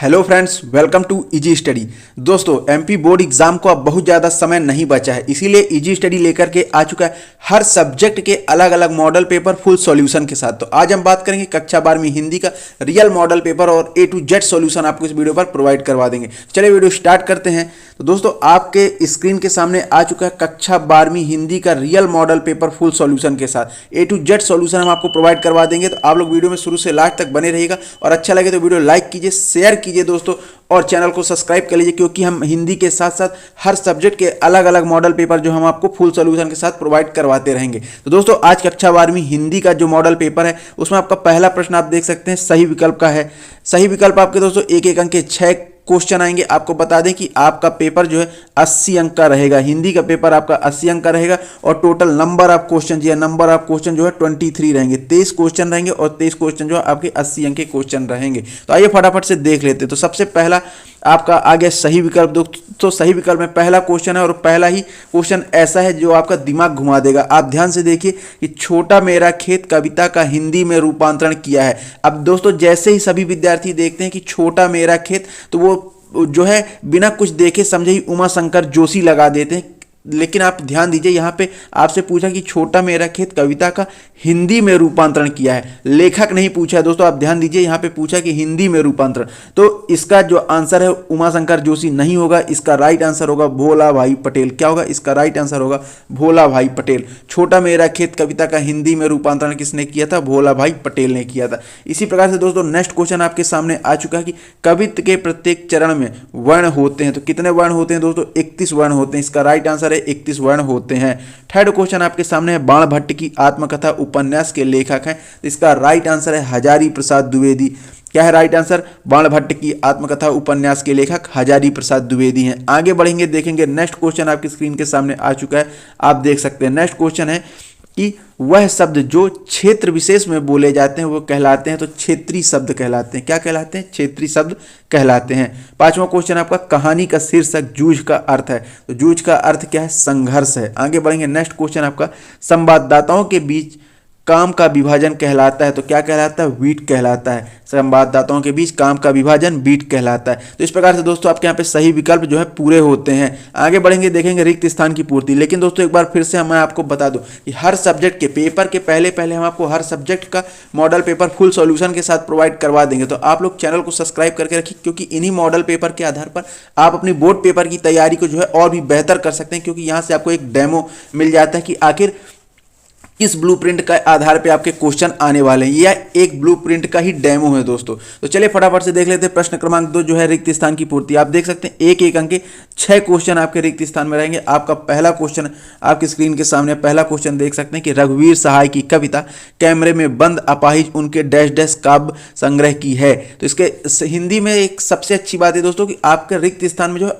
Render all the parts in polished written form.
Hello friends, welcome to easy study. दोस्तों, MP board exam को अब बहुत ज़्यादा समय नहीं बचा है, इसीलिए इजी स्टडी लेकर के आ चुका है हर सब्जेक्ट के अलग अलग मॉडल पेपर फुल सॉल्यूशन के साथ। तो आज हम बात करेंगे कक्षा 12वीं हिंदी का रियल मॉडल पेपर और A to Z सॉल्यूशन आपको इस वीडियो पर प्रोवाइड करवा देंगे। चलिए वीडियो स्टार्ट करते हैं। तो दोस्तों, आपके स्क्रीन के सामने आ चुका है कक्षा 12वीं हिंदी का real model paper full solution के साथ A to Z सॉल्यूशन हम आपको प्रोवाइड करवा देंगे। तो आप लोग वीडियो में शुरू से लास्ट तक बने रहिएगा और अच्छा लगे तो वीडियो लाइक कीजिए, शेयर कीजिए दोस्तों, और चैनल को सब्सक्राइब कर लीजिए, क्योंकि हम हिंदी के साथ साथ हर सब्जेक्ट के अलग अलग मॉडल पेपर जो हम आपको फुल सॉल्यूशन के साथ प्रोवाइड करवाते रहेंगे। तो दोस्तों, आज कक्षा 12वीं हिंदी का जो मॉडल पेपर है उसमें आपका पहला प्रश्न आप देख सकते हैं सही विकल्प का है। सही विकल्प आपके दोस्तों एक एक अंक के 6 क्वेश्चन आएंगे। आपको बता दें कि आपका पेपर जो है 80 अंक का रहेगा। हिंदी का पेपर आपका 80 अंक का रहेगा और टोटल नंबर ऑफ क्वेश्चन जो है 23 रहेंगे। 23 क्वेश्चन रहेंगे और 23 क्वेश्चन जो है आपके 80 अंक के क्वेश्चन रहेंगे। तो आइए फटाफट से देख लेते हैं। तो सबसे पहला आपका आ गया सही विकल्प। दोस्तों, सही विकल्प में पहला क्वेश्चन है और पहला ही क्वेश्चन ऐसा है जो आपका दिमाग घुमा देगा। आप ध्यान से देखिए कि छोटा मेरा खेत कविता का हिंदी में रूपांतरण किया है। अब दोस्तों, जैसे ही सभी विद्यार्थी देखते हैं कि छोटा मेरा खेत, तो वो जो है बिना कुछ देखे समझे ही उमा शंकर जोशी लगा देते हैं। लेकिन आप ध्यान दीजिए, यहाँ पे आपसे पूछा कि छोटा मेरा खेत कविता का हिंदी में रूपांतरण किया है, लेखक नहीं पूछा है। दोस्तों, आप ध्यान दीजिए, यहाँ पे पूछा कि हिंदी में रूपांतरण। तो इसका जो आंसर है उमा शंकर जोशी नहीं होगा। इसका राइट आंसर होगा भोला भाई पटेल। क्या होगा? इसका राइट आंसर होगा भोला भाई पटेल। छोटा मेरा खेत कविता का हिंदी में रूपांतरण किसने किया था? भोला भाई पटेल ने किया था। इसी प्रकार से दोस्तों, नेक्स्ट क्वेश्चन आपके सामने आ चुका है कि कवित्व के प्रत्येक चरण में वर्ण होते हैं। तो कितने वर्ण होते हैं दोस्तों? 31 वर्ण होते हैं। इसका राइट आंसर 31 वर्ण होते हैं। थर्ड क्वेश्चन आपके सामने है बाण भट्ट की आत्मकथा उपन्यास के लेखक हैं। तो इसका राइट आंसर है हजारी प्रसाद द्विवेदी। क्या है राइट आंसर? बाण भट्ट की आत्मकथा उपन्यास के लेखक हजारी प्रसाद द्विवेदी हैं। आगे बढ़ेंगे, देखेंगे नेक्स्ट क्वेश्चन आपकी स्क्रीन के सामने आ चुका है, आप देख सकते हैं। नेक्स्ट क्वेश्चन है कि वह शब्द जो क्षेत्र विशेष में बोले जाते हैं वो कहलाते हैं। तो क्षेत्रीय शब्द कहलाते हैं। क्या कहलाते हैं? क्षेत्रीय शब्द कहलाते हैं। पांचवा क्वेश्चन आपका कहानी का शीर्षक जूझ का अर्थ है। तो जूझ का अर्थ क्या है? संघर्ष है। आगे बढ़ेंगे, नेक्स्ट क्वेश्चन आपका संवाददाताओं के बीच काम का विभाजन कहलाता है। तो क्या कहलाता है? बीट कहलाता है। संवाददाताओं के बीच काम का विभाजन बीट कहलाता है। तो इस प्रकार से दोस्तों आपके यहाँ पे सही विकल्प जो है पूरे होते हैं। आगे बढ़ेंगे, देखेंगे रिक्त स्थान की पूर्ति। लेकिन दोस्तों एक बार फिर से मैं आपको बता दूं कि हर सब्जेक्ट के पेपर के पहले हम आपको हर सब्जेक्ट का मॉडल पेपर फुल सॉल्यूशन के साथ प्रोवाइड करवा देंगे। तो आप लोग चैनल को सब्सक्राइब करके रखिए, क्योंकि इन्हीं मॉडल पेपर के आधार पर आप अपनी बोर्ड पेपर की तैयारी को जो है और भी बेहतर कर सकते हैं, क्योंकि यहाँ से आपको एक डेमो मिल जाता है कि आखिर किस ब्लूप्रिंट के आधार पे आपके क्वेश्चन आने वाले हैं। यह एक ब्लूप्रिंट का ही डेमो है दोस्तों। तो चलिए फटाफट से देख लेते हैं। प्रश्न क्रमांक 2 जो है रिक्त स्थान की पूर्ति। आप देख सकते हैं एक एक अंक के 6 क्वेश्चन आपके रिक्त स्थान में रहेंगे। आपका पहला क्वेश्चन आपकी स्क्रीन के सामने, पहला क्वेश्चन देख सकते हैं कि रघुवीर सहाय की कविता कैमरे में बंद अपाहिज उनके डैश डैश काव्य संग्रह की है। तो इसके हिंदी में एक सबसे अच्छी बात है दोस्तों कि आपके रिक्त स्थान में जो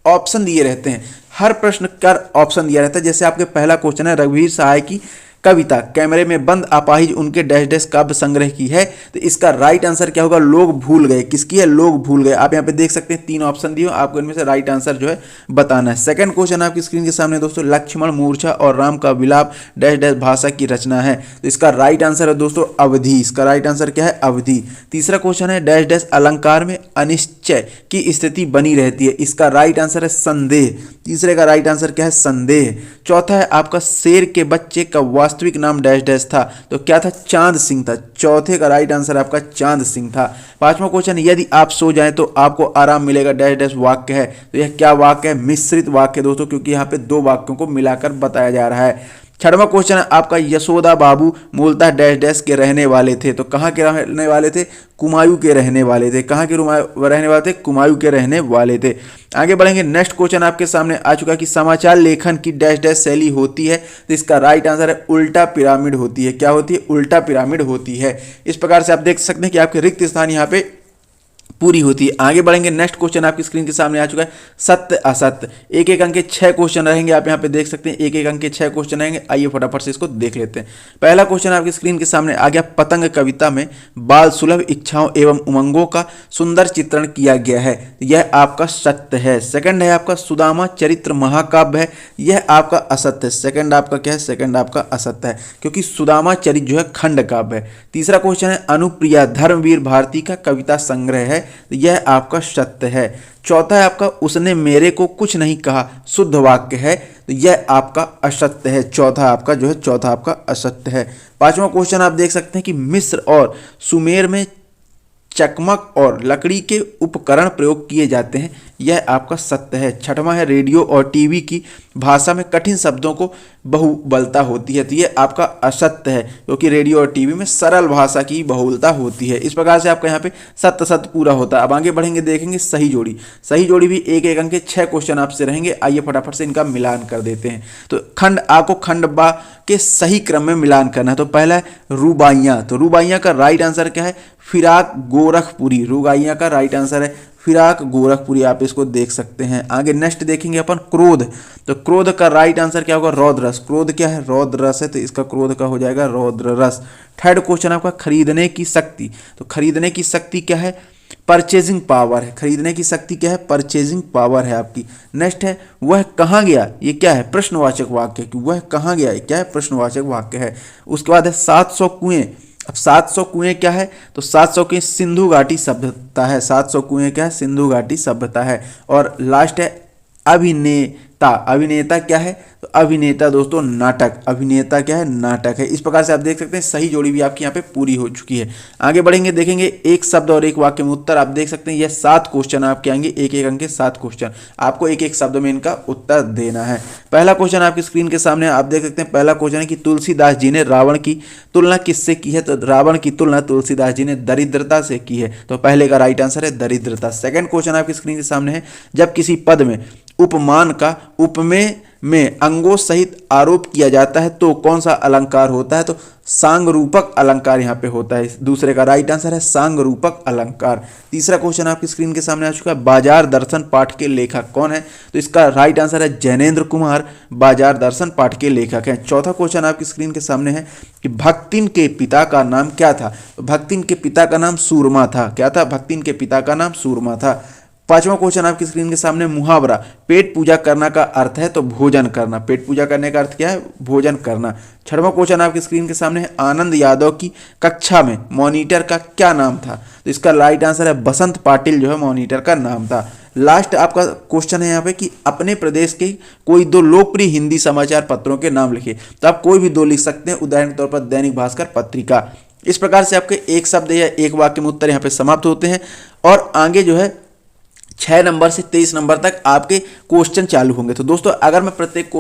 ऑप्शन दिए रहते हैं, हर प्रश्न का ऑप्शन दिया रहता है। जैसे आपके पहला क्वेश्चन है रघुवीर सहाय की कविता कैमरे में बंद अपाहिज उनके डैश डैश काव्य संग्रह की है। तो इसका राइट आंसर क्या होगा? लोग भूल गए। किसकी है? लोग भूल गए। आप यहाँ पे देख सकते हैं 3 ऑप्शन दिए, आपको इनमें से राइट आंसर जो है बताना है। सेकंड क्वेश्चन आपकी स्क्रीन के सामने दोस्तों, लक्ष्मण मूर्छा और राम का विलाप डैश डैश भाषा की रचना है। तो इसका राइट आंसर है दोस्तों अवधि। इसका राइट आंसर क्या है? अवधि। तीसरा क्वेश्चन है डैश डैश अलंकार में अनिश्चय की स्थिति बनी रहती है। इसका राइट आंसर है संदेह। तीसरे का राइट आंसर क्या है? संदेह। चौथा है आपका शेर के बच्चे का वास्तविक नाम डैश डैश था। तो क्या था? चांद सिंह था। चौथे का राइट आंसर आपका चांद सिंह था। पांचवा क्वेश्चन, यदि आप सो जाएं तो आपको आराम मिलेगा डैश डैश वाक्य है। तो यह क्या वाक्य है? मिश्रित वाक्य दोस्तों, क्योंकि यहाँ पे 2 वाक्यों को मिलाकर बताया जा रहा है। छठवां क्वेश्चन है आपका यशोदा बाबू मूलतः डैश डैश के रहने वाले थे। तो कहाँ के रहने वाले थे? कुमायूं के रहने वाले थे। कहाँ के रहने वाले थे? कुमायूं के रहने वाले थे। आगे बढ़ेंगे, नेक्स्ट क्वेश्चन आपके सामने आ चुका है कि समाचार लेखन की डैश डैश शैली होती है। तो इसका राइट आंसर है उल्टा पिरामिड होती है। क्या होती है? उल्टा पिरामिड होती है। इस प्रकार से आप देख सकते हैं कि आपके रिक्त स्थान यहाँ पे पूरी होती है। आगे बढ़ेंगे, नेक्स्ट क्वेश्चन आपकी स्क्रीन के सामने आ चुका है सत्य असत्य। एक एक अंक के 6 क्वेश्चन रहेंगे। आप यहाँ पे देख सकते हैं एक एक अंक के 6 क्वेश्चन रहेंगे। आइए फटाफट से इसको देख लेते हैं। पहला क्वेश्चन आपकी स्क्रीन के सामने आ गया, पतंग कविता में बाल सुलभ इच्छाओं एवं उमंगों का सुंदर चित्रण किया गया है। यह आपका सत्य है। सेकंड है आपका सुदामा चरित्र महाकाव्य है। यह आपका असत्य है। सेकंड आपका क्या है? सेकंड आपका असत्य है, क्योंकि सुदामा चरित्र जो है खंड काव्य है। तीसरा क्वेश्चन है अनुप्रिया धर्मवीर भारती का कविता संग्रह है। तो यह आपका सत्य है। चौथा है आपका उसने मेरे को कुछ नहीं कहा, शुद्ध वाक्य है, तो यह आपका असत्य है। चौथा आपका असत्य है। पांचवा क्वेश्चन आप देख सकते हैं कि मिस्र और सुमेर में चकमक और लकड़ी के उपकरण प्रयोग किए जाते हैं, यह आपका सत्य है। छठवां है रेडियो और टीवी की भाषा में कठिन शब्दों को बहुबलता होती है, तो यह आपका असत्य है, क्योंकि रेडियो और टीवी में सरल भाषा की बहुलता होती है। इस प्रकार से आपका यहाँ पे सत्य सत्य पूरा होता है। अब आगे बढ़ेंगे, देखेंगे सही जोड़ी। सही जोड़ी भी एक एक अंक के 6 क्वेश्चन आपसे रहेंगे। आइए फटाफट से इनका मिलान कर देते हैं। तो खंड आ को खंड बा के सही क्रम में मिलान करना है। तो पहला है रुबाइयाँ, तो रुबाइयाँ का राइट आंसर क्या है? फिराक गोरखपुरी। रुबाइयाँ का राइट आंसर है फिराक गोरखपुरी, आप इसको देख सकते हैं। आगे नेक्स्ट देखेंगे अपन क्रोध, तो क्रोध का राइट आंसर क्या होगा? रौद्ररस। क्रोध क्या है? रौद्ररस है, तो इसका क्रोध का हो जाएगा रौद्ररस। थर्ड क्वेश्चन आपका खरीदने की शक्ति, तो खरीदने की शक्ति क्या है? परचेजिंग पावर है। खरीदने की शक्ति क्या है? परचेजिंग पावर है आपकी। नेक्स्ट है वह कहाँ गया, ये क्या है? प्रश्नवाचक वाक्य, कि वह कहाँ गया, ये क्या है? प्रश्नवाचक वाक्य है। उसके बाद है 700 कुएं। अब 700 कुएं क्या है? तो 700 कुएं सिंधु घाटी सभ्यता है। 700 कुएं क्या है? सिंधु घाटी सभ्यता है। और लास्ट है अभिनेता। अभिनेता क्या है? तो अभिनेता दोस्तों नाटक। अभिनेता क्या है? नाटक है। इस प्रकार से आप देख सकते हैं सही जोड़ी भी आपकी यहाँ पे पूरी हो चुकी है। आगे बढ़ेंगे, देखेंगे एक शब्द और एक वाक्य में उत्तर। आप देख सकते हैं यह 7 क्वेश्चन आपके आएंगे, एक एक अंक के 7 क्वेश्चन। आपको एक एक शब्द में इनका उत्तर देना है। पहला क्वेश्चन आपकी स्क्रीन के सामने आप देख सकते हैं। पहला क्वेश्चन है कि तुलसीदास जी ने रावण की तुलना किससे की है? तो रावण की तुलना तुलसीदास जी ने दरिद्रता से की है, तो पहले का राइट आंसर है दरिद्रता। सेकंड क्वेश्चन आपकी स्क्रीन के सामने है, जब किसी पद में उपमान का उपमेय में अंगों सहित आरोप किया जाता है तो कौन सा अलंकार होता है? तो सांगरूपक अलंकार यहाँ पे होता है। दूसरे का राइट आंसर है सांगरूपक अलंकार। तीसरा क्वेश्चन आपकी स्क्रीन के सामने आ चुका है, बाजार दर्शन पाठ के लेखक कौन है? तो इसका राइट आंसर है जैनेन्द्र कुमार, बाजार दर्शन पाठ के लेखक हैं। चौथा क्वेश्चन आपकी स्क्रीन के सामने है कि भक्तिन के पिता का नाम क्या था? तो भक्तिन के पिता का नाम सूरमा था। क्या था? भक्तिन के पिता का नाम सूरमा था। पांचवा क्वेश्चन आपकी स्क्रीन के सामने, मुहावरा पेट पूजा करना का अर्थ है तो भोजन करना। पेट पूजा करने का अर्थ क्या है? भोजन करना। छठवां क्वेश्चन आपकी स्क्रीन के सामने है, आनंद यादव की कक्षा में मॉनिटर का क्या नाम था? तो इसका राइट आंसर है बसंत पाटिल जो है मॉनिटर का नाम था। लास्ट आपका क्वेश्चन है यहाँ पे कि अपने प्रदेश के कोई 2 लोकप्रिय हिंदी समाचार पत्रों के नाम लिखिए। तो आप कोई भी 2 लिख सकते हैं, उदाहरण के तौर पर दैनिक भास्कर पत्रिका। इस प्रकार से आपके एक शब्द या एक वाक्य में उत्तर यहाँ पे समाप्त होते हैं। और आगे जो है 6 नंबर से 23 नंबर तक आपके क्वेश्चन चालू होंगे। तो दोस्तों अगर मैं प्रत्येक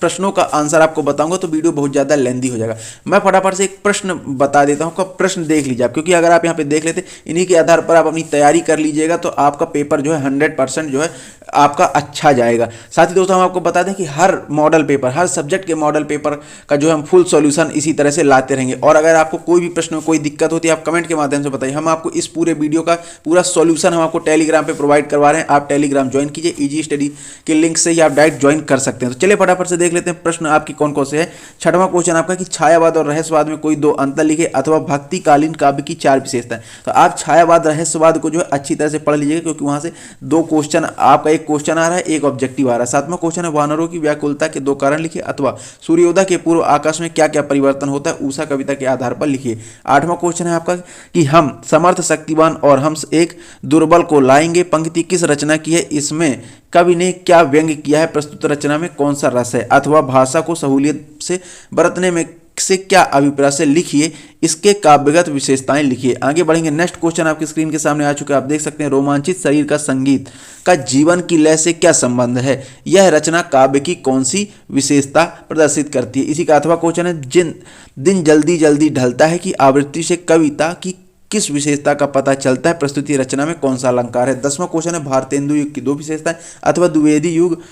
प्रश्नों का आंसर आपको बताऊंगा तो वीडियो बहुत ज़्यादा लेंदी हो जाएगा। मैं फटाफट से एक प्रश्न बता देता हूं, आपका प्रश्न देख लीजिए आप, क्योंकि अगर आप यहाँ पे देख लेते इन्हीं के आधार पर आप अपनी तैयारी कर लीजिएगा तो आपका पेपर जो है 100% जो है आपका अच्छा जाएगा। साथ ही दोस्तों हम आपको बता दें कि हर मॉडल पेपर, हर सब्जेक्ट के मॉडल पेपर का जो है हम फुल सॉल्यूशन इसी तरह से लाते रहेंगे। और अगर आपको कोई भी प्रश्न में कोई दिक्कत होती है आप कमेंट के माध्यम से बताइए, हम आपको इस पूरे वीडियो का पूरा सॉल्यूशन हम आपको टेलीग्राम पे प्रोवाइड करवा रहे हैं। आप टेलीग्राम ज्वाइन कीजिए, ईजी स्टडी के लिंक से ही आप डायरेक्ट ज्वाइन कर सकते हैं। तो चलिए फटाफट से देख लेते हैं प्रश्न आपकी कौन कौन से है। छठवां क्वेश्चन आपका कि छायावाद और रहस्यवाद में कोई 2 अंतर लिखे अथवा भक्तिकालीन काव्य की 4 विशेषताएं। तो आप छायावाद रहस्यवाद को जो है अच्छी तरह से पढ़ लीजिएगा, क्योंकि वहां से 2 क्वेश्चन, आपका एक क्वेश्चन आ रहा है, एक ऑब्जेक्टिव आ रहा है। सातवां क्वेश्चन है वानरों की व्याकुलता के 2 कारण लिखिए अथवा सूर्योदय के पूर्व आकाश में क्या क्या परिवर्तन होता है उषा कविता के आधार पर लिखिए। आठवां क्वेश्चन है आपका कि हम समर्थ शक्तिवान और हम एक दुर्बल को लाएंगे पंक्ति किस रचना की है? इसमें कवि ने क्या व्यंग किया है? प्रस्तुत रचना में कौन सा रस है? अथवा भाषा को सहूलियत से बरतने में से क्या अभिप्राय से लिखिए, इसके काव्यगत विशेषताएं लिखिए। आगे बढ़ेंगे, नेक्स्ट क्वेश्चन आपकी स्क्रीन के सामने आ चुका है, आप देख सकते हैं रोमांचित शरीर का संगीत का जीवन की लय से क्या संबंध है? यह रचना काव्य की कौन सी विशेषता प्रदर्शित करती है? इसी का अथवा क्वेश्चन है, जिन दिन जल्दी जल्दी ढलता है कि आवृत्ति से कविता की किस विशेषता का पता चलता है? प्रस्तुति रचना में कौन सा अलंकार है? 10वां क्वेश्चन है भारतेंदु युग की 2 विशेषताएं अथवा द्विवेदी युग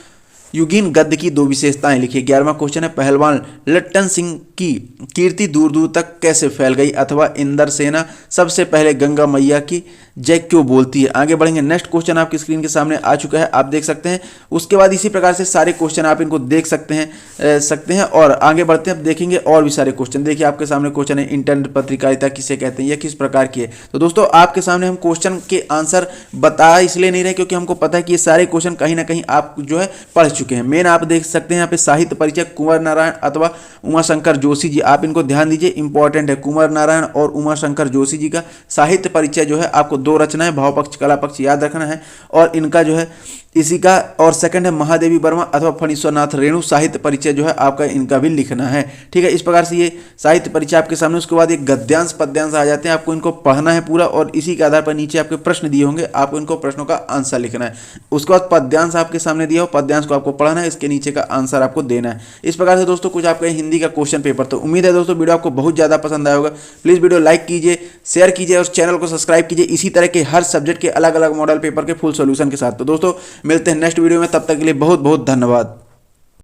युगीन गद्य की 2 विशेषताएं लिखिए। 11वां क्वेश्चन है पहलवान लट्टन सिंह की कीर्ति दूर दूर तक कैसे फैल गई अथवा इंदर सेना सबसे पहले गंगा मैया की जय क्यों बोलती है? आगे बढ़ेंगे, नेक्स्ट क्वेश्चन आपकी स्क्रीन के सामने आ चुका है, आप देख सकते हैं। उसके बाद इसी प्रकार से सारे क्वेश्चन आप इनको देख सकते हैं और आगे बढ़ते हैं, देखेंगे और भी सारे क्वेश्चन। देखिए आपके सामने क्वेश्चन है इंटरनेट पत्रकारिता किसे कहते हैं, यह किस प्रकार की है? तो दोस्तों आपके सामने हम क्वेश्चन के आंसर बता इसलिए नहीं रहे क्योंकि हमको पता है कि ये सारे क्वेश्चन कहीं ना कहीं आप जो है पढ़ चुके चुके हैं। मेन आप देख सकते हैं यहाँ पे साहित्य परिचय कुंवर नारायण अथवा उमाशंकर जोशी जी, आप इनको ध्यान दीजिए, इंपॉर्टेंट है। कुंवर नारायण और उमाशंकर जोशी जी का साहित्य परिचय जो है आपको 2 रचनाएं भाव पक्ष कला पक्ष याद रखना है और इनका जो है इसी का। और सेकंड है महादेवी वर्मा अथवा फणीश्वरनाथ रेणु, साहित्य परिचय जो है आपका इनका भी लिखना है। ठीक है, इस प्रकार से ये साहित्य परिचय आपके सामने। उसके बाद एक गद्यांश पद्यांश आ जाते हैं, आपको इनको पढ़ना है पूरा और इसी के आधार पर नीचे आपके प्रश्न दिए होंगे, आपको इनको प्रश्नों का आंसर लिखना है। उसके बाद पद्यांश आपके सामने दिया हो, पद्यांश को आपको पढ़ना है, इसके नीचे का आंसर आपको देना है। इस प्रकार से दोस्तों कुछ आपका हिंदी का क्वेश्चन पेपर। तो उम्मीद है दोस्तों वीडियो आपको बहुत ज़्यादा पसंद आया होगा। प्लीज़ वीडियो लाइक कीजिए, शेयर कीजिए और चैनल को सब्सक्राइब कीजिए इसी तरह के हर सब्जेक्ट के अलग अलग मॉडल पेपर के फुल सॉल्यूशन के साथ। तो दोस्तों मिलते हैं नेक्स्ट वीडियो में, तब तक के लिए बहुत बहुत धन्यवाद।